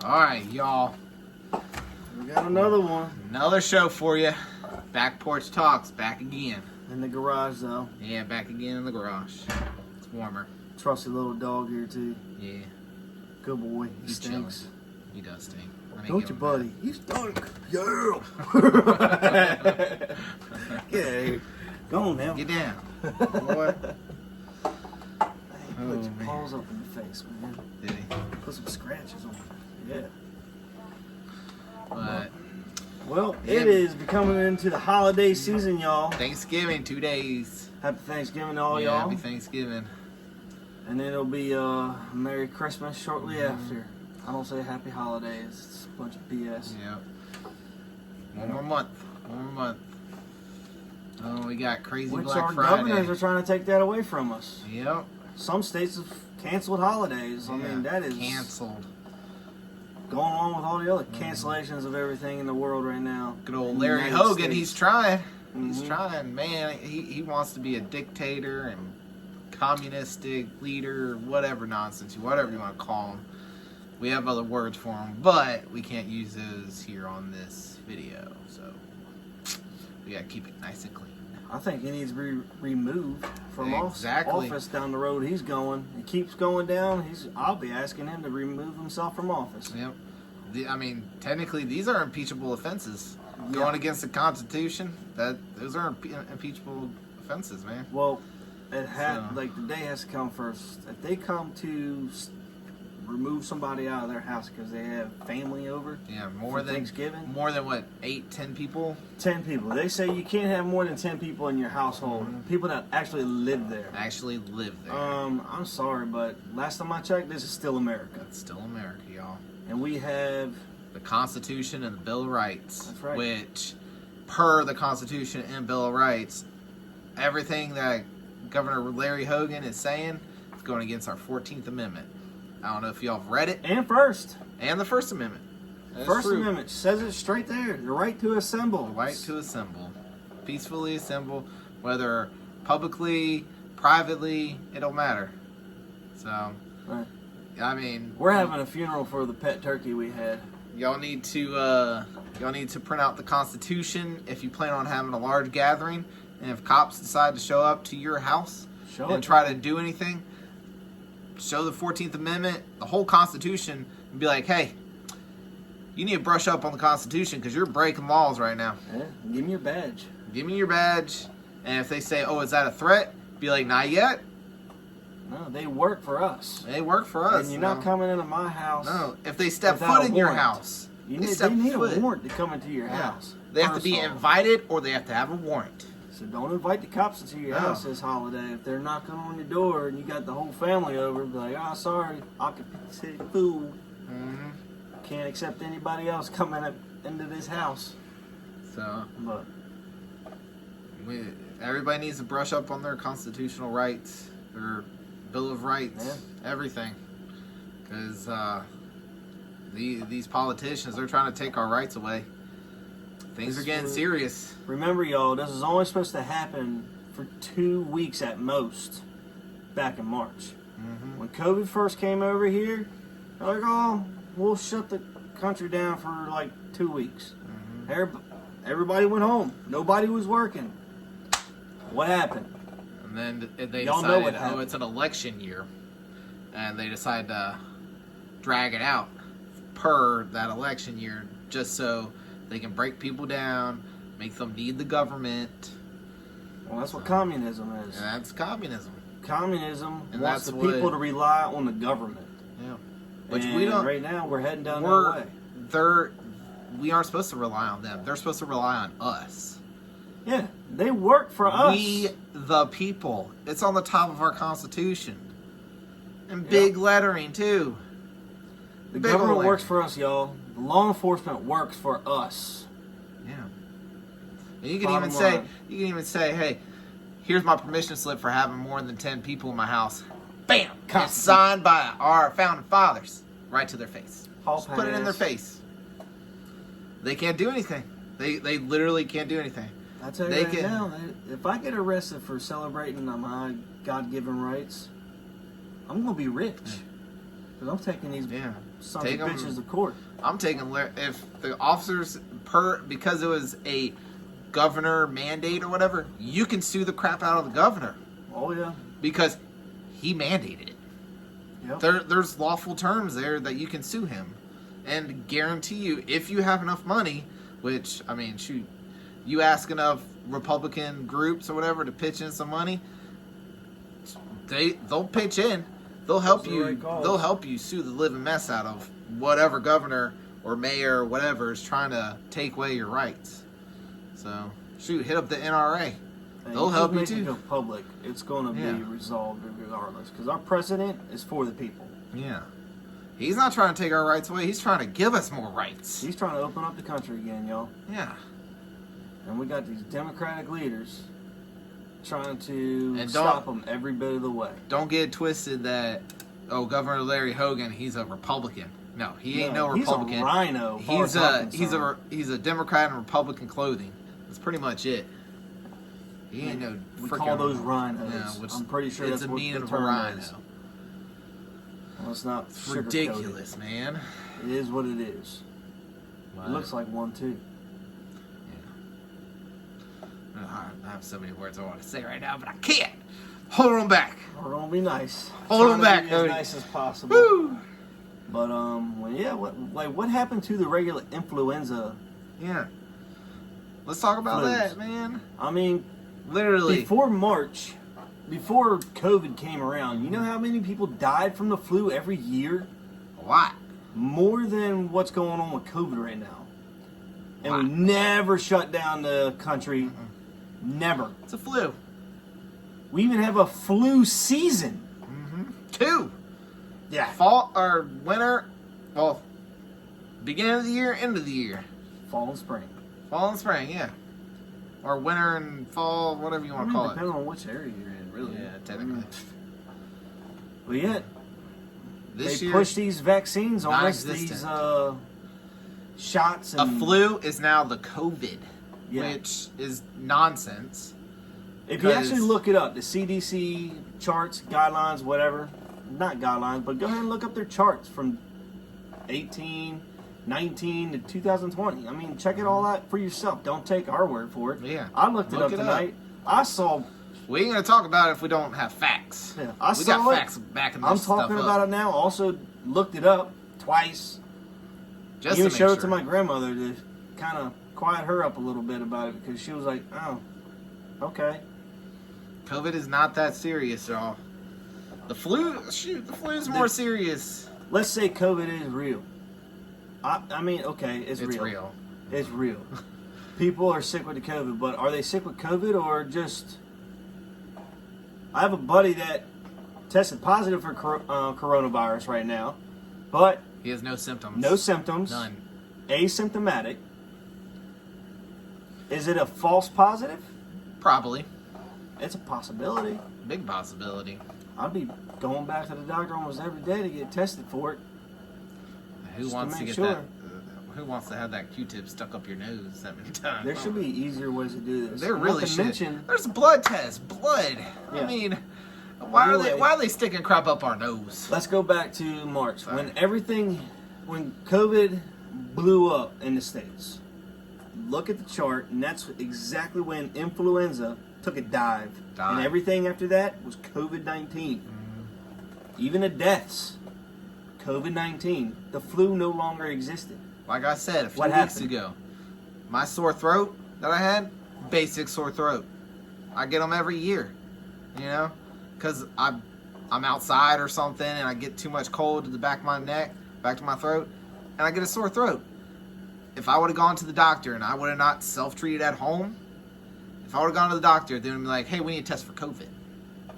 Alright, y'all. We got another one. Another show for you. Back Porch Talks, back again. In the garage, though. Yeah, back again in the garage. It's warmer. Trusty little dog here, too. Yeah. Good boy. He He's stinks. chilling. He does stink. Don't you, buddy? He stunk. Yeah. Yeah. Go on now. Get down. Boy. Hey, put your paws up in the face, man. Did he? Put some scratches on you. Yeah. But Well, it is becoming into the holiday season, y'all. Thanksgiving, 2 days. Happy Thanksgiving to all Yeah, y'all. happy Thanksgiving. And then it'll be Merry Christmas shortly after. I don't say Happy Holidays. It's a bunch of BS. Yep. One more month. One more month. Oh, we got crazy Which Black our Friday. governors are trying to take that away from us. Yep. Some states have canceled holidays. I mean, that is canceled. going on with all the other cancellations of everything in the world right now. Good old In the Larry United Hogan, States. he's trying. He's Mhm. trying, man. He wants to be a dictator and communistic leader, whatever nonsense, whatever you want to call him. We have other words for him, but we can't use those here on this video. So we gotta keep it nice and clean. I think he needs to be removed from Exactly. office down the road he's going. He keeps going down. I'll be asking him to remove himself from office. Yep. I mean, technically, these are impeachable offenses. Yeah. Going against the Constitution, those are impeachable offenses, man. Well, the day has to come first. If they come to remove somebody out of their house because they have family over, Yeah, for Thanksgiving, more than what, 8, 10 people? 10 people. They say you can't have more than 10 people in your household. People that actually live there. Actually live there. I'm sorry, but last time I checked, this is still America, It's still America, y'all. and we have The Constitution and the Bill of Rights. That's right. Which, per the Constitution and Bill of Rights, everything that Governor Larry Hogan is saying is going against our 14th Amendment. I don't know if y'all have read it. and first. And the First Amendment. That is First true. Amendment says it straight there. The right to assemble. The right to assemble. Peacefully assemble, whether publicly, privately, it don't matter. So, Right. I mean, We're having a funeral for the pet turkey we had. y'all need to print out the Constitution if you plan on having a large gathering, and if cops decide to show up to your house Show and it. try to do anything, show the 14th Amendment, the whole Constitution, and be like, hey, you need to brush up on the Constitution because you're breaking laws right now. Yeah, give me your badge. Give me your badge. And if they say, oh, is that a threat? Be like, not yet. No, they work for us. They work for us. And you're not coming into my house. No, if they step without foot a in your warrant. house, They step need foot. a warrant to come into your Yeah. house. They have to be First off. invited or they have to have a warrant. So don't invite the cops into your No. house this holiday. If they're knocking on your door and you got the whole family over, be like, oh, sorry, occupancy food. Mm-hmm. Can't accept anybody else coming into this house. So But everybody needs to brush up on their constitutional rights, their Bill of Rights, everything. Because these politicians, they're trying to take our rights away. Things are getting serious. remember, y'all, this is only supposed to happen for 2 weeks at most back in March. Mm-hmm. When COVID first came over here, they're like, oh, we'll shut the country down for like 2 weeks. Mm-hmm. Everybody went home. Nobody was working. What happened? And then they Y'all know what decided, oh, happened. it's an election year. And they decided to drag it out per that election year just so they can break people down, make them need the government. Well, that's what communism is. And that's communism. Communism And wants that's the people what- to rely on the government. Yeah. Which And we don't. right now, we're heading down that We're way. we aren't supposed to rely on them. They're supposed to rely on us. Yeah, they work for us. We the people. It's on the top of our Constitution. And big lettering too. The big government old works for us, y'all. The law enforcement works for us. Yeah. And you can Bottom even say, hey, here's my permission slip for having more than 10 people in my house. Bam! It's signed by our founding fathers. Right to their face. Just put it in their face. They can't do anything. They literally can't do anything. I tell you right now, if I get arrested for celebrating my God-given rights, I'm gonna be rich. Because I'm taking these sons of bitches to court. I'm taking if the officers because it was a governor mandate or whatever, you can sue the crap out of the governor. Oh yeah, because he mandated it. Yep. There's lawful terms there that you can sue him, and guarantee you, if you have enough money, which I mean, shoot, you ask enough Republican groups or whatever to pitch in some money, they'll pitch in. They'll help you. They'll help you sue the living mess out of whatever governor or mayor or whatever is trying to take away your rights. So shoot, hit up the NRA. And they'll help you make too. It go public, it's going to be resolved regardless, because our president is for the people. Yeah, he's not trying to take our rights away. He's trying to give us more rights. He's trying to open up the country again, y'all. Yeah. And we got these Democratic leaders trying to stop them every bit of the way. Don't get twisted that Governor Larry Hogan, he's a Republican. No, he ain't no Republican. He's a rhino. He's a Democrat in Republican clothing. That's pretty much it. He ain't no. We call those rhinos. No, I'm pretty sure that's what the term is. Well, it's not. It's ridiculous, man. It is what it is. It looks like one too. I have so many words I want to say right now, but I can't. Hold on back. We're gonna be nice. Hold on back, as nice as possible. Woo! But what happened to the regular influenza? Yeah. Let's talk about that, man. I mean, literally before March, before COVID came around, you know how many people died from the flu every year? A lot. More than what's going on with COVID right now. And we never shut down the country. Never. It's a flu. We even have a flu season. 2. Yeah. Fall or winter. Well, beginning of the year, end of the year. Fall and spring. Fall and spring, yeah. Or winter and fall, whatever you want to call it. Depending on which area you're in, really. Yeah, technically. But yet, they push these vaccines on us, these shots. And a flu is now the COVID, which is nonsense. If you actually look it up, the CDC charts, guidelines, whatever, not guidelines, but go ahead and look up their charts from 19 to 2020. I mean, check it all out for yourself. Don't take our word for it. Yeah. I looked it up tonight. I saw. We ain't gonna talk about it if we don't have facts. Yeah, we got facts backing this stuff up. I'm talking about it now. Also looked it up twice. Just even showed it to my grandmother to kind of quiet her up a little bit about it, because she was like, "Oh, okay." COVID is not that serious, y'all. The flu is more serious. Let's say COVID is real. I mean, okay, it's real. It's real. People are sick with the COVID, but are they sick with COVID or just... I have a buddy that tested positive for coronavirus right now, but... He has no symptoms. No symptoms. None. Asymptomatic. Is it a false positive? Probably. It's a possibility. Big possibility. I'd be going back to the doctor almost every day to get tested for it. Who wants to get that? Who wants to have that Q-tip stuck up your nose that many times? There should be easier ways to do this. There really should. There's a blood test. Blood. Yeah. I mean, why are they sticking crap up our nose? Let's go back to March when COVID blew up in the States. Look at the chart, and that's exactly when influenza took a dive. And everything after that was COVID-19. Even the deaths, COVID-19. The flu no longer existed. Like I said a few weeks ago, my sore throat that I had, basic sore throat. I get them every year, you know, because I'm outside or something and I get too much cold to the back of my neck, back to my throat, and I get a sore throat. If I would have gone to the doctor and I would have not self-treated at home, if I would have gone to the doctor, they would be like, hey, we need to test for COVID.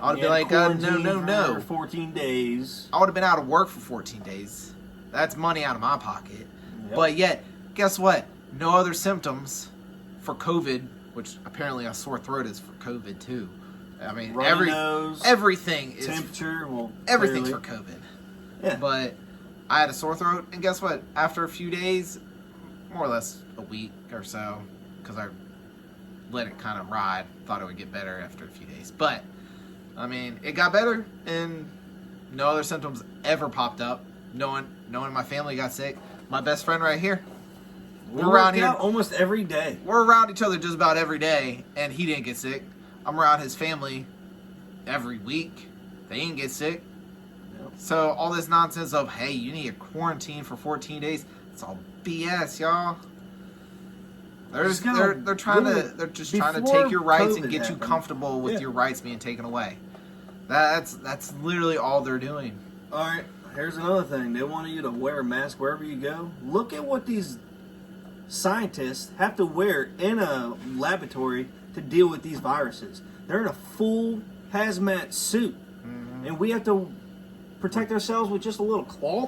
I would have been like, no. 14 days. I would have been out of work for 14 days. That's money out of my pocket. Yep. But yet, guess what? No other symptoms for COVID, which apparently a sore throat is for COVID too. I mean, everything is temperature. Everything's for COVID. Yeah. But I had a sore throat, and guess what? After a few days, more or less a week or so, because I let it kind of ride. Thought it would get better after a few days, but I mean, it got better, and no other symptoms ever popped up. knowing my family got sick. My best friend right here. We're around here almost every day. We're around each other just about every day, and he didn't get sick. I'm around his family every week. They didn't get sick. Yep. So all this nonsense of, hey, you need a quarantine for 14 days, it's all BS, y'all. They're just trying to take your rights and get you comfortable with your rights being taken away. That's literally all they're doing. All right, here's another thing. They want you to wear a mask wherever you go. Look at what these scientists have to wear in a laboratory to deal with these viruses. They're in a full hazmat suit, and we have to protect ourselves with just a little cloth.